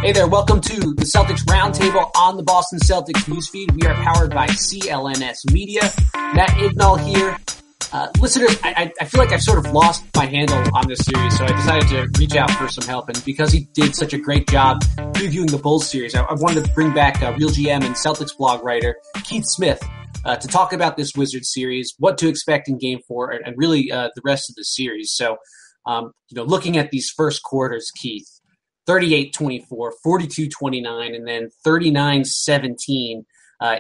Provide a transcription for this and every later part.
Hey there, welcome to the Celtics Roundtable on the Boston Celtics newsfeed. We are powered by CLNS Media. Matt Ignall here. Listeners, I feel like I've sort of lost my handle on this series, so I decided to reach out for some help. And because he did such a great job previewing the Bulls series, I wanted to bring back Real GM and Celtics blog writer Keith Smith to talk about this Wizards series, what to expect in Game 4, and really the rest of the series. So, looking at these first quarters, Keith, 38-24, 42-29, and then 39-17.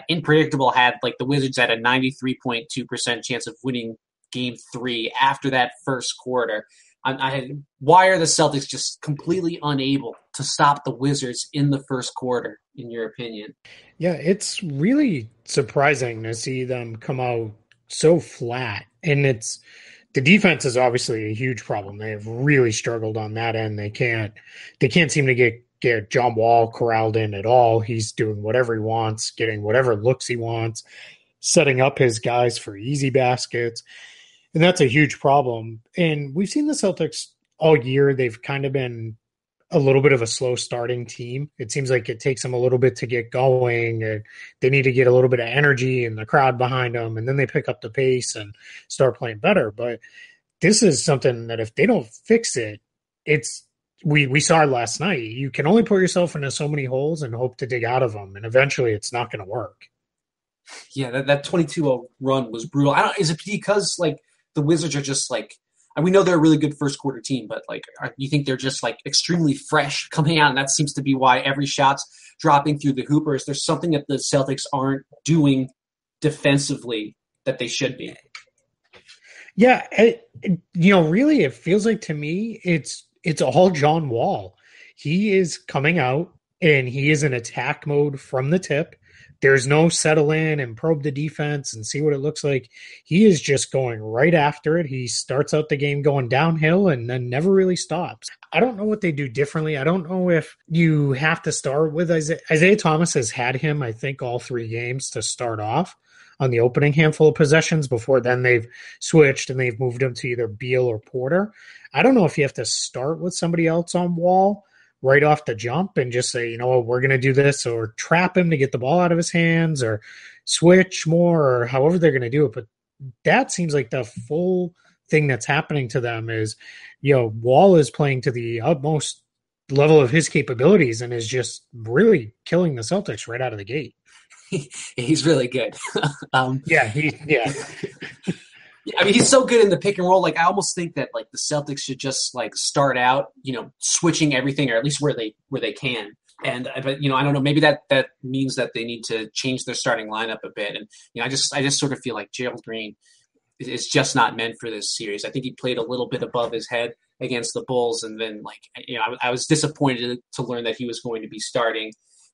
Unpredictable had the Wizards had a 93.2% chance of winning Game 3 after that first quarter. Why are the Celtics just completely unable to stop the Wizards in the first quarter, in your opinion? Yeah, it's really surprising to see them come out so flat, and the defense is obviously a huge problem. They have really struggled on that end. They can't seem to get John Wall corralled in at all. He's doing whatever he wants, getting whatever looks he wants, setting up his guys for easy baskets. And that's a huge problem. And we've seen the Celtics all year. They've kind of been a little bit of a slow starting team. It seems like it takes them a little bit to get going. They need to get a little bit of energy and the crowd behind them, and then they pick up the pace and start playing better. But this is something that if they don't fix it, we saw it last night. You can only put yourself into so many holes and hope to dig out of them, and eventually it's not going to work. Yeah, that 22-0 run was brutal. Is it because the Wizards are just and we know they're a really good first quarter team, but you think they're just extremely fresh coming out, and that seems to be why every shot's dropping through the hooper? Is there something that the Celtics aren't doing defensively that they should be? Yeah, really, it feels like to me it's all John Wall. He is coming out and he is in attack mode from the tip. There's no settle in and probe the defense and see what it looks like. He is just going right after it. He starts out the game going downhill and then never really stops. I don't know what they do differently. I don't know if you have to start with Isaiah Thomas has had him, I think, all 3 games to start off on the opening handful of possessions. Before then they've switched and they've moved him to either Beal or Porter. I don't know if you have to start with somebody else on Wall right off the jump and just say, we're going to do this, or trap him to get the ball out of his hands, or switch more, or however they're going to do it. But that seems like the full thing that's happening to them is, Wall is playing to the utmost level of his capabilities and is just really killing the Celtics right out of the gate. He's really good. Yeah. I mean, he's so good in the pick and roll. I almost think that the Celtics should just start out, switching everything, or at least where they can. And but I don't know. Maybe that means that they need to change their starting lineup a bit. And I just sort of feel like Gerald Green is just not meant for this series. I think he played a little bit above his head against the Bulls, and then I was disappointed to learn that he was going to be starting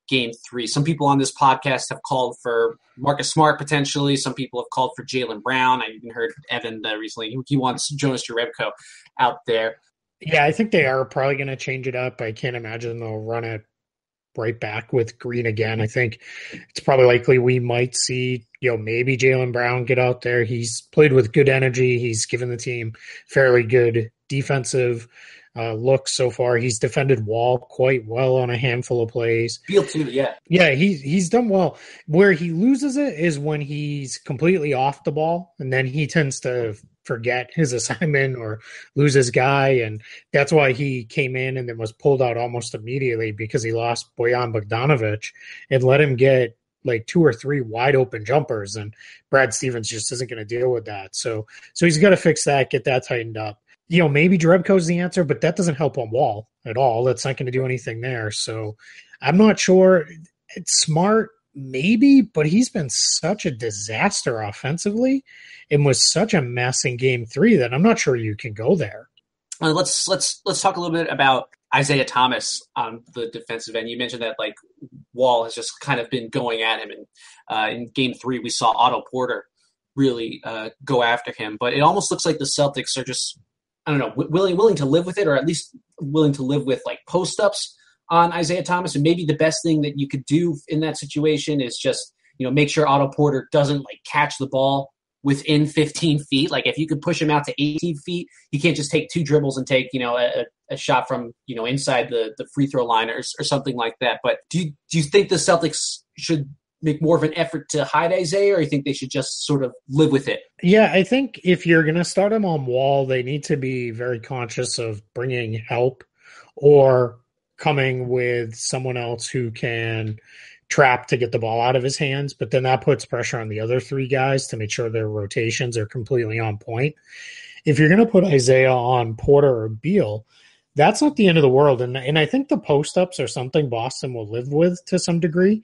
Game 3. Some people on this podcast have called for Marcus Smart potentially. Some people have called for Jaylen Brown. I even heard Evan recently. He wants Jonas Jerebko out there. Yeah, I think they are probably going to change it up. I can't imagine they'll run it right back with Green again. I think it's probably likely we might see, maybe Jaylen Brown get out there. He's played with good energy. He's given the team fairly good defensive look so far. He's defended Wall quite well on a handful of plays. Beal too, yeah. Yeah, he's done well. Where he loses it is when he's completely off the ball, and then he tends to forget his assignment or lose his guy, and that's why he came in and then was pulled out almost immediately, because he lost Bojan Bogdanovic and let him get 2 or 3 wide open jumpers, and Brad Stevens just isn't going to deal with that. So he's got to fix that, get that tightened up. Maybe Jerebko's the answer, but that doesn't help on Wall at all. That's not going to do anything there. So I'm not sure. It's Smart, maybe, but he's been such a disaster offensively and was such a mess in Game 3 that I'm not sure you can go there. Let's talk a little bit about Isaiah Thomas on the defensive end. You mentioned that Wall has just kind of been going at him, and in Game 3 we saw Otto Porter really go after him. But it almost looks like the Celtics are just, I don't know, willing to live with it, or at least willing to live with post-ups on Isaiah Thomas. And maybe the best thing that you could do in that situation is just, make sure Otto Porter doesn't catch the ball within 15 feet. Like if you could push him out to 18 feet, he can't just take 2 dribbles and take, a shot from, inside the free throw line or something like that. But do you think the Celtics should make more of an effort to hide Isaiah, or you think they should just sort of live with it? Yeah, I think if you're going to start him on Wall, they need to be very conscious of bringing help or coming with someone else who can trap to get the ball out of his hands. But then that puts pressure on the other 3 guys to make sure their rotations are completely on point. If you're going to put Isaiah on Porter or Beal, that's not the end of the world. And I think the post-ups are something Boston will live with to some degree,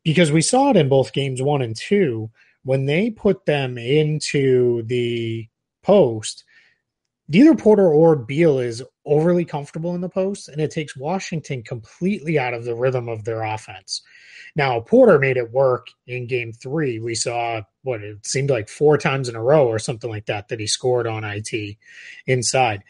because we saw it in both games 1 and 2. When they put them into the post, neither Porter or Beal is overly comfortable in the post, and it takes Washington completely out of the rhythm of their offense. Now, Porter made it work in game 3. We saw it seemed like 4 times in a row or something like that he scored on IT inside.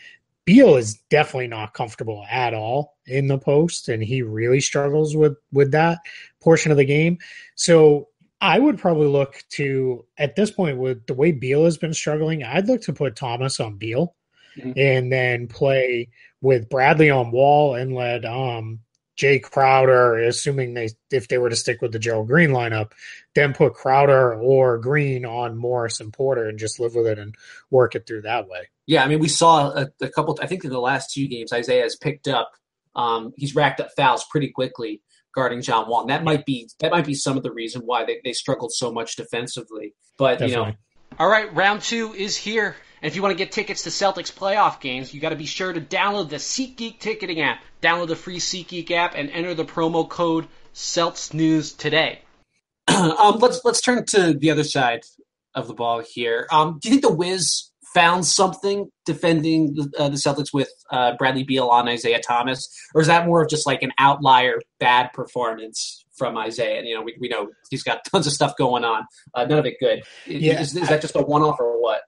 Beal is definitely not comfortable at all in the post, and he really struggles with that portion of the game. So I would probably look to, at this point, with the way Beal has been struggling, I'd look to put Thomas on Beal and then play with Bradley on Wall and let Jay Crowder, assuming if they were to stick with the Gerald Green lineup, then put Crowder or Green on Morris and Porter and just live with it and work it through that way. Yeah, I mean, we saw a couple, I think in the last 2 games, Isaiah has picked up, he's racked up fouls pretty quickly guarding John Wall. And that might be some of the reason why they struggled so much defensively. But, Definitely. All right, round 2 is here. And if you want to get tickets to Celtics playoff games, you got to be sure to download the SeatGeek ticketing app. Download the free SeatGeek app and enter the promo code CeltsNews today. Let's turn to the other side of the ball here. Do you think the Wiz found something defending the Celtics with Bradley Beal on Isaiah Thomas, or is that more of just like an outlier bad performance from Isaiah? And, we know he's got tons of stuff going on, none of it good. Is that just a one-off or what?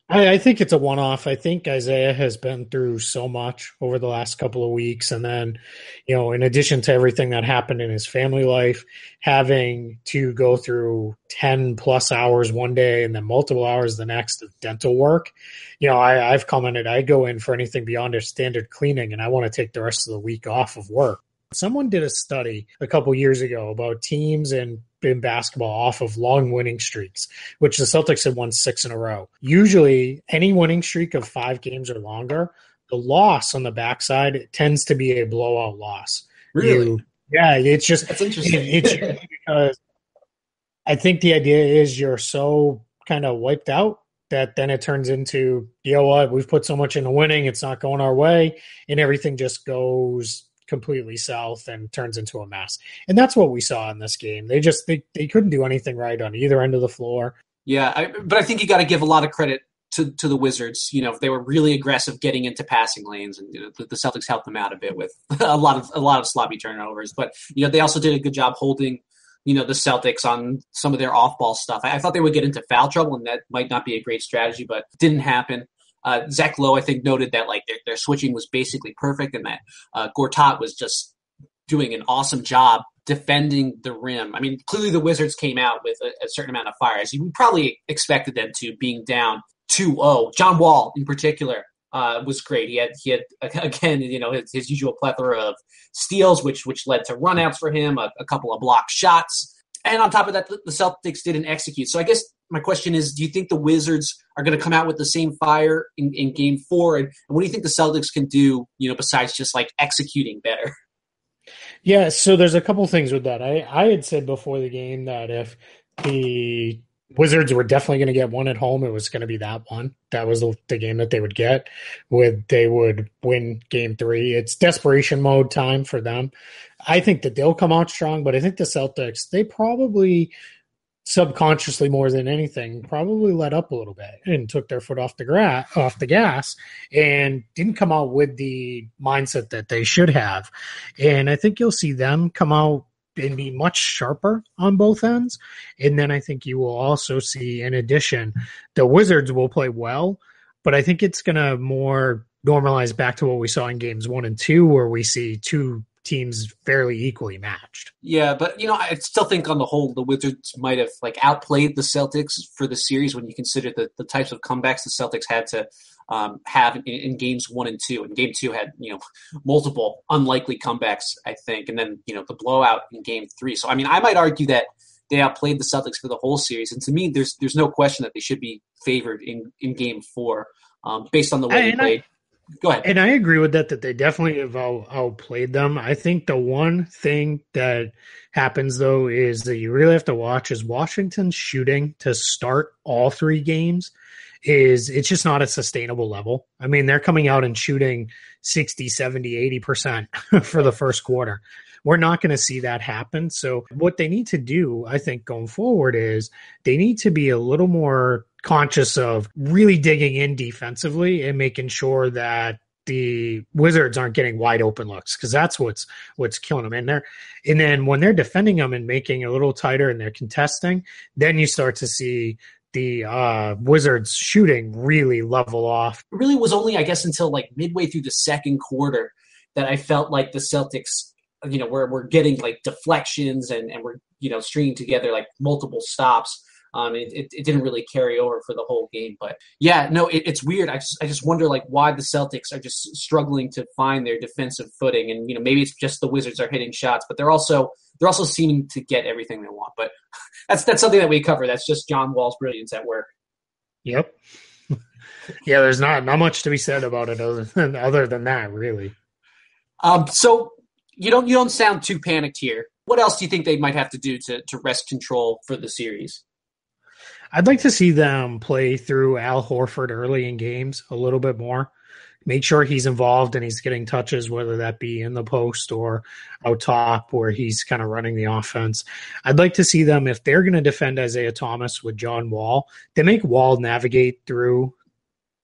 I think it's a one-off. I think Isaiah has been through so much over the last couple of weeks. And then, in addition to everything that happened in his family life, having to go through 10 plus hours one day and then multiple hours the next of dental work. I've commented, I go in for anything beyond a standard cleaning and I want to take the rest of the week off of work. Someone did a study a couple years ago about teams in basketball off of long winning streaks, which the Celtics had won 6 in a row. Usually, any winning streak of 5 games or longer, the loss on the backside tends to be a blowout loss. Really? It's just that's interesting. It's because I think the idea is you're so kind of wiped out that then it turns into, we've put so much into winning, it's not going our way, and everything just goes completely south and turns into a mess. And that's what we saw in this game. They couldn't do anything right on either end of the floor. Yeah, but I think you got to give a lot of credit to the Wizards. They were really aggressive getting into passing lanes, and the Celtics helped them out a bit with a lot of sloppy turnovers. But they also did a good job holding the Celtics on some of their off-ball stuff. I thought they would get into foul trouble, and that might not be a great strategy, but it didn't happen. Zach Lowe, I think, noted that their switching was basically perfect, and that Gortat was just doing an awesome job defending the rim. I mean, clearly the Wizards came out with a certain amount of fire, as you probably expected them to, being down 2-0. John Wall, in particular, was great. He had again, his usual plethora of steals, which led to runouts for him, a couple of blocked shots. And on top of that, the Celtics didn't execute. So I guess my question is, do you think the Wizards are going to come out with the same fire in Game 4? And what do you think the Celtics can do, besides just executing better? Yeah, so there's a couple things with that. I had said before the game that if the Wizards were definitely going to get one at home, it was going to be that one. That was the game that they would get. They would win Game 3. It's desperation mode time for them. I think that they'll come out strong, but I think the Celtics, they probably subconsciously more than anything probably let up a little bit and took their foot off the gas and didn't come out with the mindset that they should have. And I think you'll see them come out and be much sharper on both ends. And then I think you will also see, in addition, the Wizards will play well, but I think it's going to more normalize back to what we saw in games 1 and 2, where we see 2 teams fairly equally matched. Yeah, but I still think on the whole the Wizards might have outplayed the Celtics for the series when you consider the types of comebacks the Celtics had to have in games 1 and 2. And game 2 had multiple unlikely comebacks, I think, and then the blowout in game 3. So I might argue that they outplayed the Celtics for the whole series, and to me, there's no question that they should be favored in game 4 based on the way they played. Go ahead. And I agree with that they definitely have outplayed them. I think the one thing that happens, though, is that you really have to watch is Washington's shooting to start all 3 games it's just not a sustainable level. They're coming out and shooting 60, 70, 80% for the first quarter. We're not going to see that happen. So what they need to do, I think, going forward is they need to be a little more conscious of really digging in defensively and making sure that the Wizards aren't getting wide open looks, because that's what's killing them in there. And then when they're defending them and making it a little tighter and they're contesting, then you start to see the Wizards shooting really level off. It really was only, I guess, until midway through the second quarter that I felt like the Celtics, we're getting deflections and we're stringing together multiple stops. It didn't really carry over for the whole game, but yeah, no, it's weird. I just wonder why the Celtics are just struggling to find their defensive footing, and maybe it's just the Wizards are hitting shots, but they're also seeming to get everything they want. But that's something that we cover. That's just John Wall's brilliance at work. Yep. Yeah, there's not much to be said about it other than that, really. So you don't sound too panicked here. What else do you think they might have to do to wrest control for the series? I'd like to see them play through Al Horford early in games a little bit more. Make sure he's involved and he's getting touches, whether that be in the post or out top where he's kind of running the offense. I'd like to see them, if they're going to defend Isaiah Thomas with John Wall, they make Wall navigate through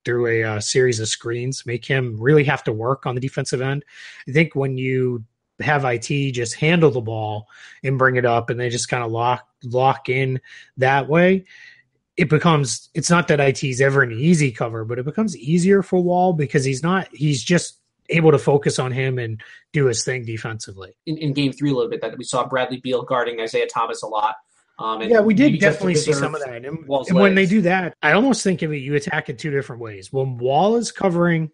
a series of screens, make him really have to work on the defensive end. I think when you have IT just handle the ball and bring it up and they just kind of lock in that way, it's not that IT's ever an easy cover, but it becomes easier for Wall because he's just able to focus on him and do his thing defensively. In game 3 a little bit, that we saw Bradley Beal guarding Isaiah Thomas a lot. Yeah, we did definitely see some of that. And when they do that, I almost think of it, you attack it 2 different ways. When Wall is covering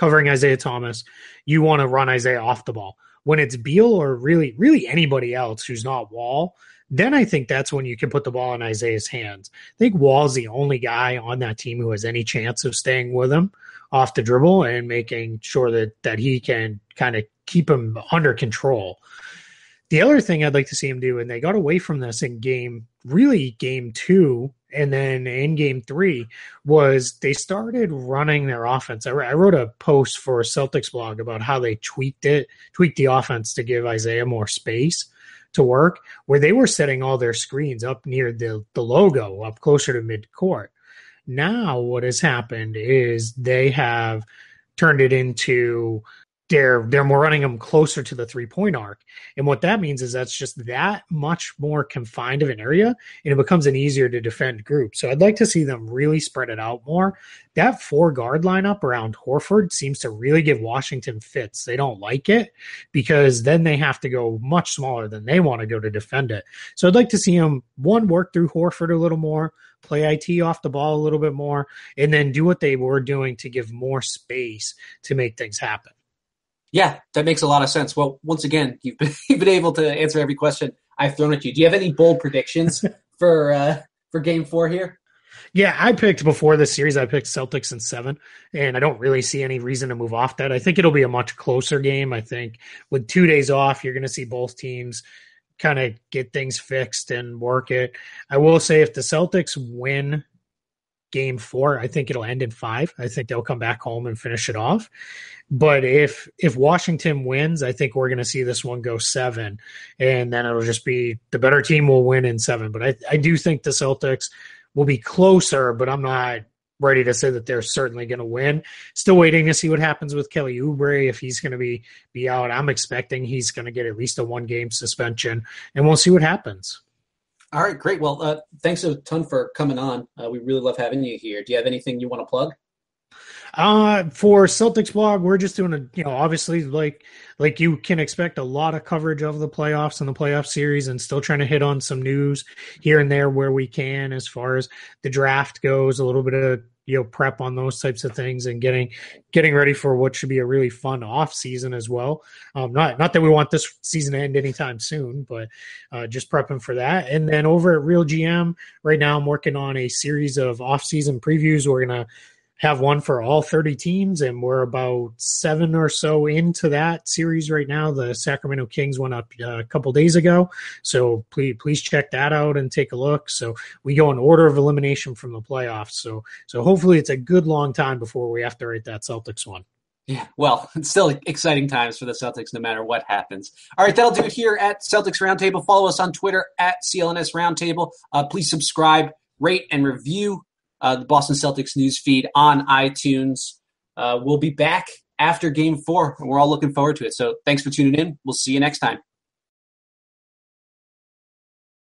Isaiah Thomas, you want to run Isaiah off the ball. When it's Beal or really anybody else who's not Wall, then I think that's when you can put the ball in Isaiah's hands. I think Wall's the only guy on that team who has any chance of staying with him off the dribble and making sure that he can kind of keep him under control. The other thing I'd like to see him do, and they got away from this in game 2 and then in game 3, was they started running their offense. I wrote a post for a Celtics blog about how they tweaked the offense to give Isaiah more space to work, where they were setting all their screens up near the logo, up closer to midcourt. Now what has happened is they have turned it into they're more running them closer to the 3-point arc. And what that means is that's just that much more confined of an area, and it becomes an easier to defend group. So I'd like to see them really spread it out more. That 4-guard lineup around Horford seems to really give Washington fits. They don't like it because then they have to go much smaller than they want to go to defend it. So I'd like to see them, one, work through Horford a little more, play IT off the ball a little bit more, and then do what they were doing to give more space to make things happen. Yeah, that makes a lot of sense. Well, once again, you've been able to answer every question I've thrown at you. Do you have any bold predictions for Game 4 here? Yeah, I picked before the series, I picked Celtics in 7, and I don't really see any reason to move off that. I think it'll be a much closer game. I think with 2 days off, you're going to see both teams kind of get things fixed and work it. I will say if the Celtics win Game 4, I think it'll end in 5. I think they'll come back home and finish it off. But if Washington wins, I think we're going to see this one go 7, and then it'll just be the better team will win in 7. But I do think the Celtics will be closer, but I'm not ready to say that they're certainly going to win. Still waiting to see what happens with Kelly Oubre, if he's going to be out. I'm expecting he's going to get at least a 1-game suspension, and we'll see what happens. All right, great. Well, thanks a ton for coming on. We really love having you here. Do you have anything you want to plug? For Celtics blog, we're just doing obviously like you can expect a lot of coverage of the playoffs and the playoff series, and still trying to hit on some news here and there where we can, as far as the draft goes, a little bit of prep on those types of things, and getting ready for what should be a really fun off season as well. Not that we want this season to end anytime soon, but just prepping for that. And then over at Real GM right now, I'm working on a series of off season previews. We're gonna have one for all 30 teams, and we're about 7 or so into that series right now. The Sacramento Kings went up a couple days ago, so please check that out and take a look. So we go in order of elimination from the playoffs. So hopefully it's a good long time before we have to write that Celtics one. Yeah, well, it's still exciting times for the Celtics no matter what happens. All right, that'll do it here at Celtics Roundtable. Follow us on Twitter at CLNS Roundtable. Please subscribe, rate, and review the Boston Celtics news feed on iTunes. We'll be back after Game 4, and we're all looking forward to it. So thanks for tuning in. We'll see you next time.